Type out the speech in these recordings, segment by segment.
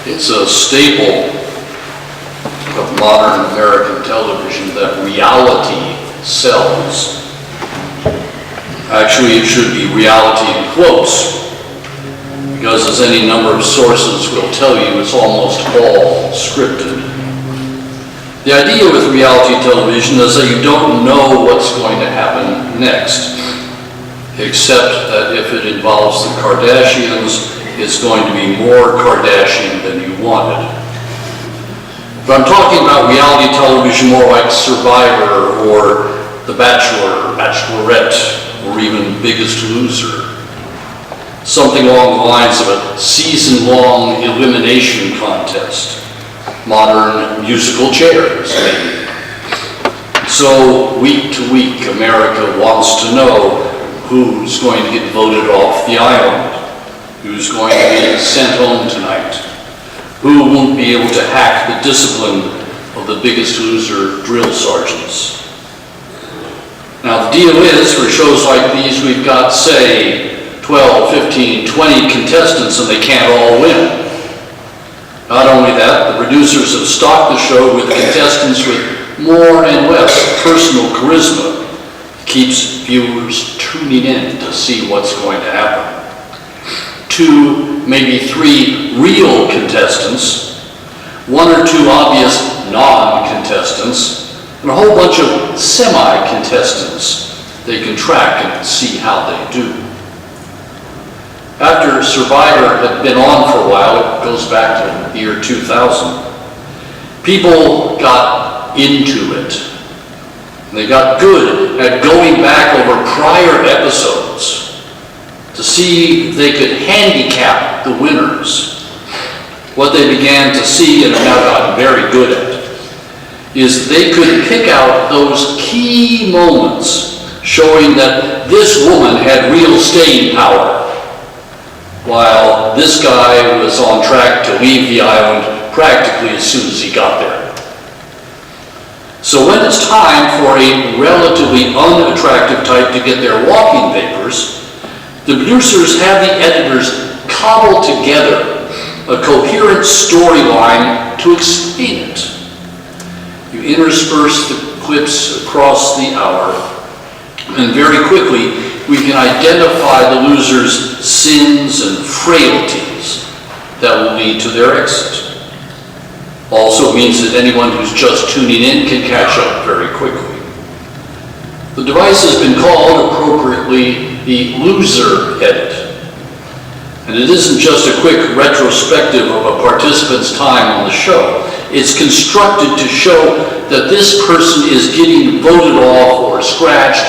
It's a staple of modern American television that reality sells. Actually, it should be reality in quotes, because as any number of sources will tell you, it's almost all scripted. The idea with reality television is that you don't know what's going to happen next, except that if it involves the Kardashians, it's going to be more Kardashian than you wanted. But I'm talking about reality television more like Survivor or The Bachelor, or Bachelorette, or even Biggest Loser. Something along the lines of a season-long elimination contest. Modern musical chairs, maybe. So week to week, America wants to know who's going to get voted off the island, who's going to be sent home tonight, who won't be able to hack the discipline of the Biggest Loser drill sergeants. Now the deal is, for shows like these, we've got, say, 12, 15, 20 contestants and they can't all win. Not only that, the producers have stocked the show with contestants with more and less personal charisma. It keeps viewers tuning in to see what's going to happen. 2, maybe 3 real contestants, 1 or 2 obvious non-contestants, and a whole bunch of semi-contestants they can track and see how they do. After Survivor had been on for a while, it goes back to the year 2000, people got into it. They got good at going back over prior episodes to see if they could handicap the winners. What they began to see, and have now gotten very good at, is they could pick out those key moments showing that this woman had real staying power, while this guy was on track to leave the island practically as soon as he got there. So when it's time for a relatively unattractive type to get their walking papers, the producers have the editors cobble together a coherent storyline to explain it. You intersperse the clips across the hour, and very quickly we can identify the loser's sins and frailties that will lead to their exit. Also means that anyone who's just tuning in can catch up very quickly. The device has been called appropriately the loser edit. And it isn't just a quick retrospective of a participant's time on the show. It's constructed to show that this person is getting voted off or scratched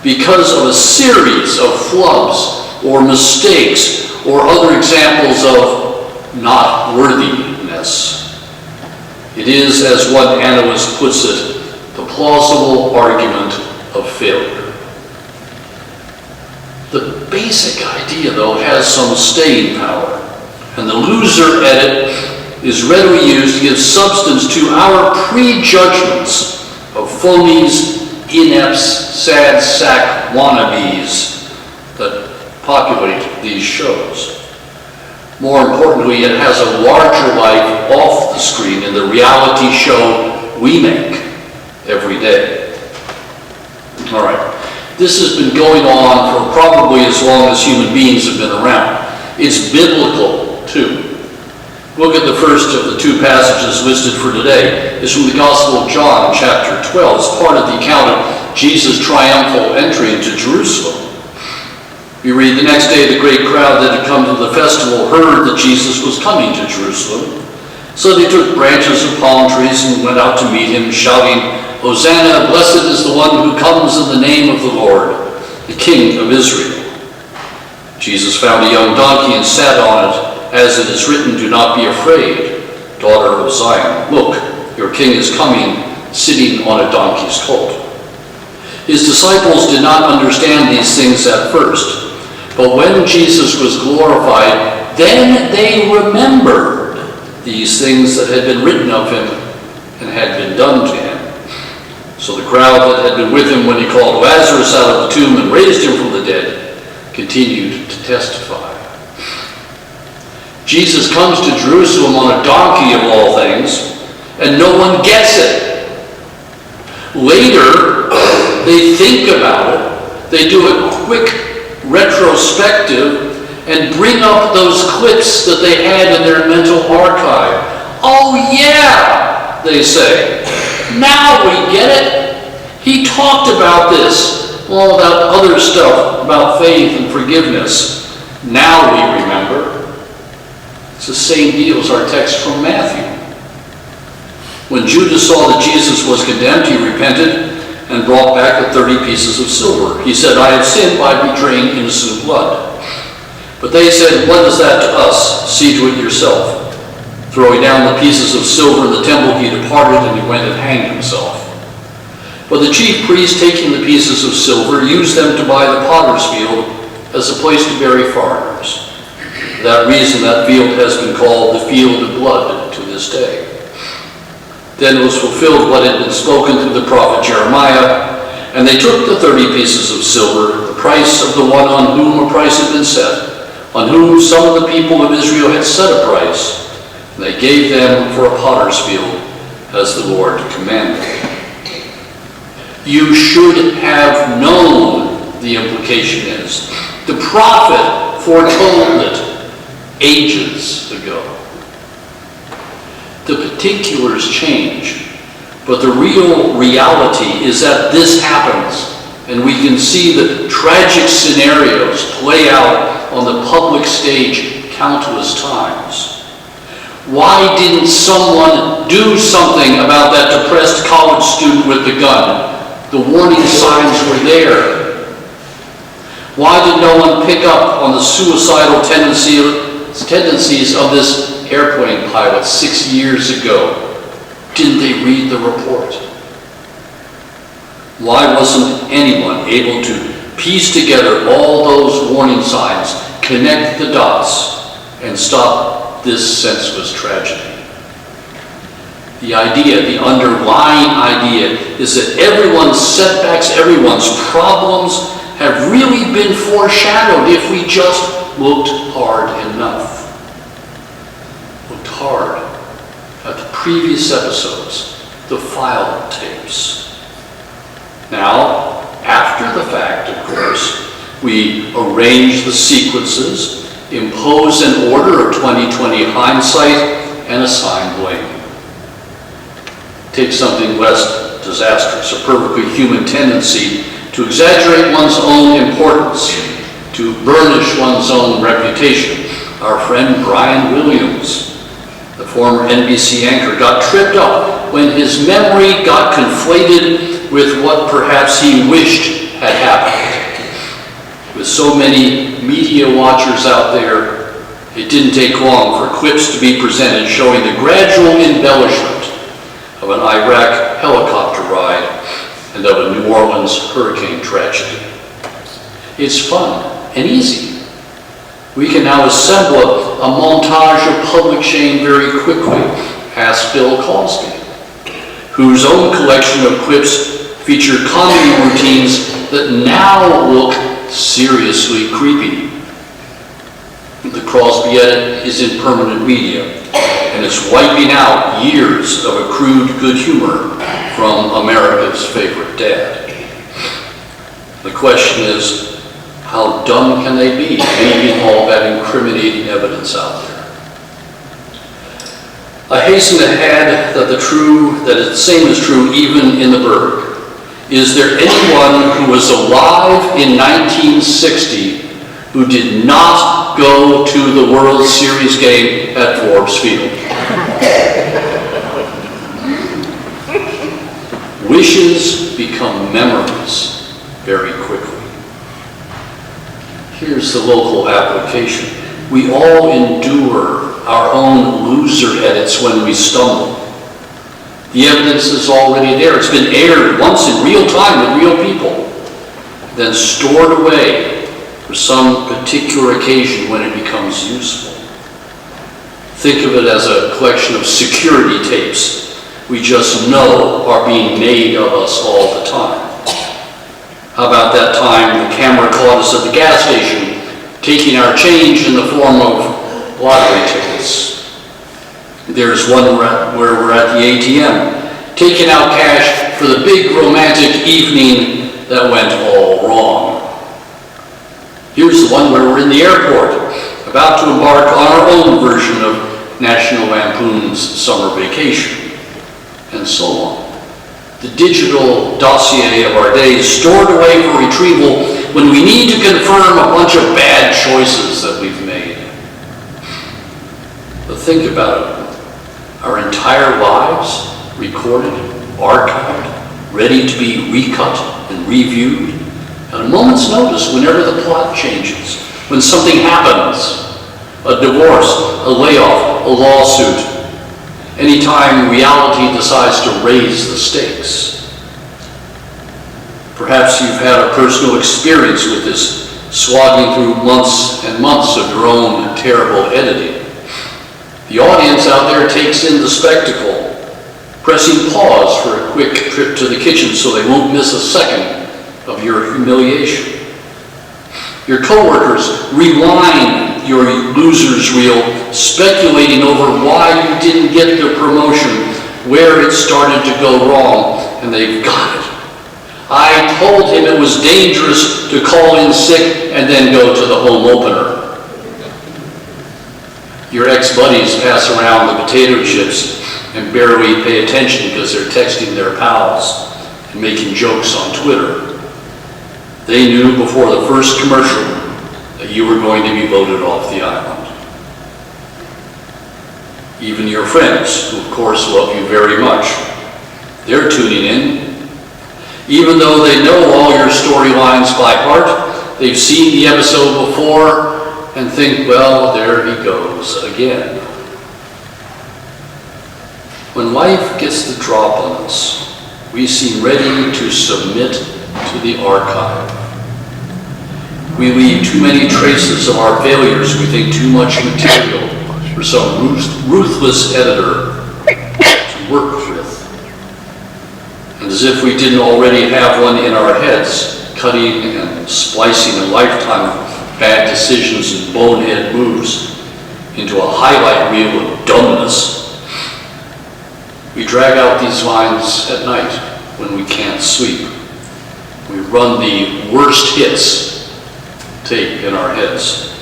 because of a series of flubs or mistakes or other examples of not worthiness. It is, as one analyst puts it, the plausible argument of failure. The basic idea, though, has some staying power, and the loser edit is readily used to give substance to our prejudgments of phonies, inepts, sad sack wannabes that populate these shows. More importantly, it has a larger life off the screen in the reality show we make every day. All right, this has been going on for probably as long as human beings have been around. It's biblical, too. Look at the first of the 2 passages listed for today. It's from the Gospel of John, chapter 12. It's part of the account of Jesus' triumphal entry into Jerusalem. We read, the next day the great crowd that had come to the festival heard that Jesus was coming to Jerusalem. So they took branches of palm trees and went out to meet him, shouting, Hosanna, blessed is the one who comes in the name of the Lord, the King of Israel. Jesus found a young donkey and sat on it, as it is written, do not be afraid, daughter of Zion. Look, your king is coming, sitting on a donkey's colt. His disciples did not understand these things at first. But when Jesus was glorified, then they remembered these things that had been written of him and had been done to him. So the crowd that had been with him when he called Lazarus out of the tomb and raised him from the dead continued to testify. Jesus comes to Jerusalem on a donkey of all things, and no one gets it. Later, they think about it. They do a quick retrospective and bring up those clips that they had in their mental archive. Oh yeah, they say. Now we get it. He talked about this, all about other stuff, about faith and forgiveness. Now we remember. It's the same deal as our text from Matthew. When Judas saw that Jesus was condemned, he repented and brought back the 30 pieces of silver. He said, I have sinned by betraying innocent blood. But they said, what is that to us? See to it yourself. Throwing down the pieces of silver in the temple, he departed and he went and hanged himself. But the chief priest, taking the pieces of silver, used them to buy the potter's field as a place to bury foreigners. For that reason, that field has been called the field of blood to this day. Then was fulfilled what had been spoken through the prophet Jeremiah, and they took the 30 pieces of silver, the price of the one on whom a price had been set, on whom some of the people of Israel had set a price, and they gave them for a potter's field, as the Lord commanded. You should have known, the implication is. The prophet foretold it ages ago. The particulars change, but the real reality is that this happens, and we can see the tragic scenarios play out on the public stage countless times. Why didn't someone do something about that depressed college student with the gun? The warning signs were there. Why did no one pick up on the suicidal tendencies of this airplane pilot 6 years ago? Didn't they read the report? Why wasn't anyone able to piece together all those warning signs, connect the dots, and stop this senseless tragedy? The idea, the underlying idea, is that everyone's setbacks, everyone's problems have really been foreshadowed if we just looked hard enough. Looked hard at the previous episodes, the file tapes. Now, after the fact, of course, we arrange the sequences, impose an order of 20/20 hindsight, and assign blame. Take something less disastrous, a perfectly human tendency to exaggerate one's own importance, to burnish one's own reputation. Our friend Brian Williams, the former NBC anchor, got tripped up when his memory got conflated with what perhaps he wished had happened. With so many media watchers out there, it didn't take long for clips to be presented showing the gradual embellishment of an Iraq helicopter ride and of a New Orleans hurricane tragedy. It's fun and easy. We can now assemble a montage of public shame very quickly. Ask Bill Cosby, whose own collection of clips feature comedy routines that now look seriously creepy. The Crosby edit is in permanent media, and it's wiping out years of accrued good humor from America's favorite dad. The question is, how dumb can they be, leaving all that incriminating evidence out there? I hasten to add that the same is true even in the Burg. Is there anyone who was alive in 1960 who did not go to the World Series game at Forbes Field? Wishes become memories very quickly. Here's the local application. We all endure our own loser edits when we stumble. The evidence is already there. It's been aired once in real time with real people, then stored away for some particular occasion when it becomes useful. Think of it as a collection of security tapes we just know are being made of us all the time. How about that time the camera caught us at the gas station taking our change in the form of lottery tickets? waits. There's one where we're at the ATM, taking out cash for the big romantic evening that went all wrong. Here's the one where we're in the airport, about to embark on our own version of National Lampoon's Summer Vacation, and so on. The digital dossier of our days stored away for retrieval when we need to confirm a bunch of bad choices that we've made. But think about it. Our entire lives recorded, archived, ready to be recut and reviewed at a moment's notice whenever the plot changes, when something happens, a divorce, a layoff, a lawsuit, anytime reality decides to raise the stakes. Perhaps you've had a personal experience with this, slogging through months and months of your own terrible editing. The audience out there takes in the spectacle, pressing pause for a quick trip to the kitchen so they won't miss a second of your humiliation. Your coworkers rewind your loser's reel, speculating over why you didn't get the promotion, where it started to go wrong, and they've got it. I told him it was dangerous to call in sick and then go to the home opener. Your ex-buddies pass around the potato chips and barely pay attention because they're texting their pals and making jokes on Twitter. They knew before the first commercial that you were going to be voted off the island. Even your friends, who of course love you very much, they're tuning in. Even though they know all your storylines by heart, they've seen the episode before and think, well, there he goes again. When life gets the drop on us, we seem ready to submit to the archive. We leave too many traces of our failures. We think too much material for some ruthless editor to work with. And as if we didn't already have one in our heads, cutting and splicing a lifetime of bad decisions and bonehead moves into a highlight reel of dumbness, we drag out these lines at night when we can't sleep. We run the worst hits tape in our heads.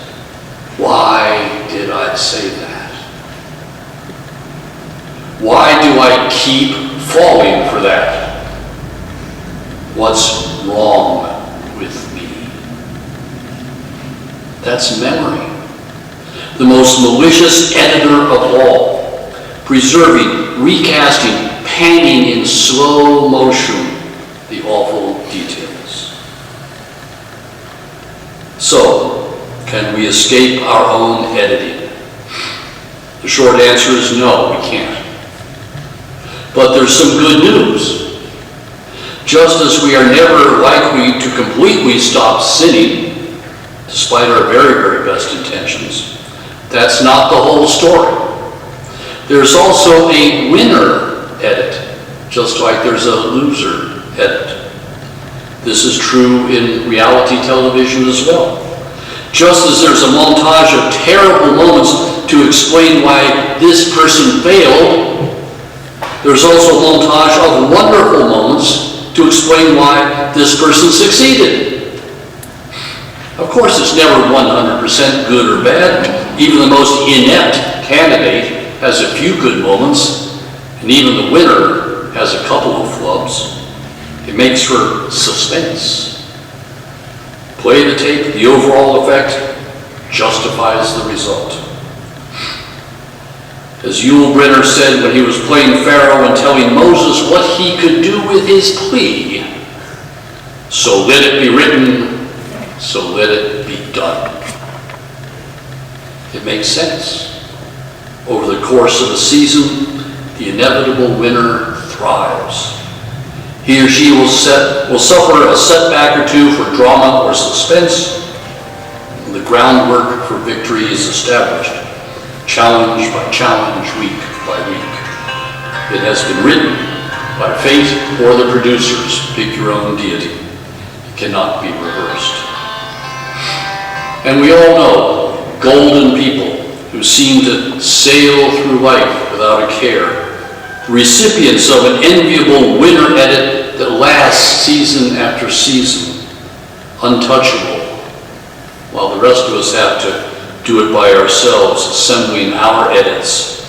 Why did I say that? Why do I keep falling for that? What's wrong with me? That's memory. The most malicious editor of all, preserving, recasting, panning in slow motion the awful details. So, can we escape our own editing? The short answer is no, we can't. But there's some good news. Just as we are never likely to completely stop sinning, despite our very, very best intentions, that's not the whole story. There's also a winner edit, just like there's a loser edit. This is true in reality television as well. Just as there's a montage of terrible moments to explain why this person failed, there's also a montage of wonderful moments to explain why this person succeeded. Of course, it's never 100% good or bad. Even the most inept candidate has a few good moments, and even the winner has a couple of flubs. It makes for suspense. Play the tape, the overall effect justifies the result. As Yul Brynner said when he was playing Pharaoh and telling Moses what he could do with his plea, so let it be written, so let it be done. It makes sense. Over the course of a season, the inevitable winner thrives. He or she will suffer a setback or two for drama or suspense, and the groundwork for victory is established, challenge by challenge, week by week. It has been written by fate or the producers. Pick your own deity. It cannot be reversed. And we all know golden people who seem to sail through life without a care, the recipients of an enviable winter edit that lasts season after season, untouchable, while the rest of us have to do it by ourselves, assembling our edits,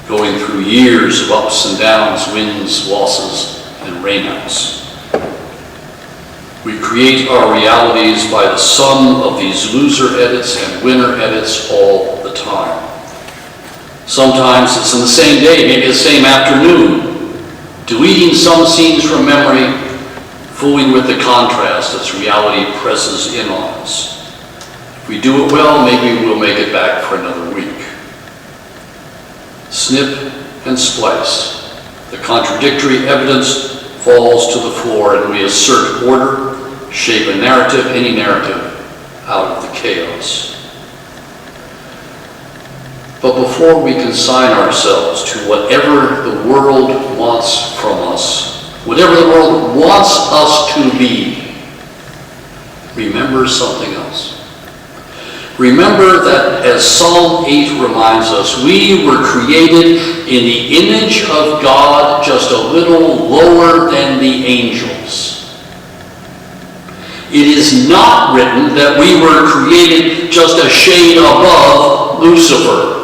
going through years of ups and downs, wins, losses, and rainouts. We create our realities by the sum of these loser edits and winner edits all the time. Sometimes it's in the same day, maybe the same afternoon, deleting some scenes from memory, fooling with the contrast as reality presses in on us. If we do it well, maybe we'll make it back for another week. Snip and splice. The contradictory evidence falls to the floor and we assert order, shape a narrative, any narrative, out of the chaos. But before we consign ourselves to whatever the world wants from us, whatever the world wants us to be, remember something else. Remember that, as Psalm 8 reminds us, we were created in the image of God, just a little lower than the angels. It is not written that we were created just a shade above Lucifer.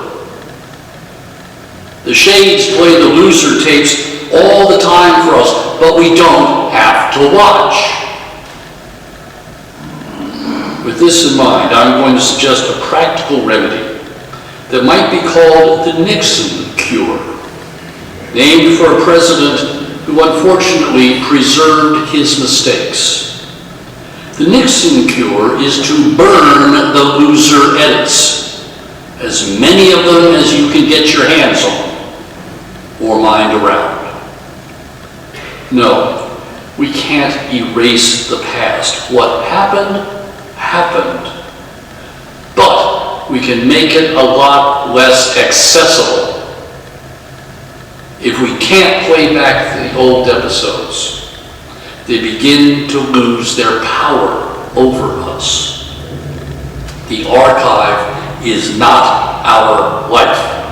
The shades play the loser tapes all the time for us, but we don't have to watch. With this in mind, I'm going to suggest a practical remedy that might be called the Nixon cure, named for a president who unfortunately preserved his mistakes. The Nixon cure is to burn the loser edits, as many of them as you can get your hands on or mind around. No, we can't erase the past. What happened, happened. But we can make it a lot less accessible. If we can't play back the old episodes, they begin to lose their power over us. The archive is not our life.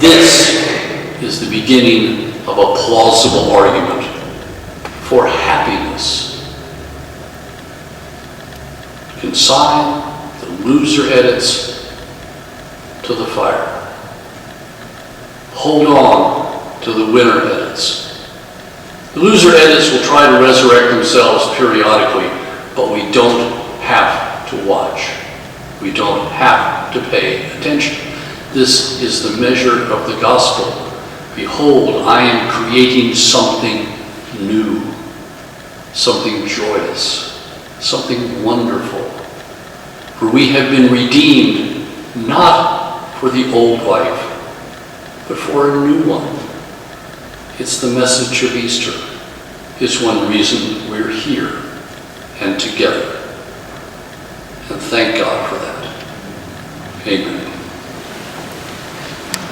This is the beginning of a plausible argument for happiness. Consign the loser edits to the fire. Hold on to the winner edits. The loser edits will try to resurrect themselves periodically, but we don't have to watch. We don't have to pay attention. This is the measure of the gospel. Behold, I am creating something new, something joyous, something wonderful. For we have been redeemed, not for the old life, but for a new one. It's the message of Easter. It's one reason we're here and together. And thank God for that. Amen.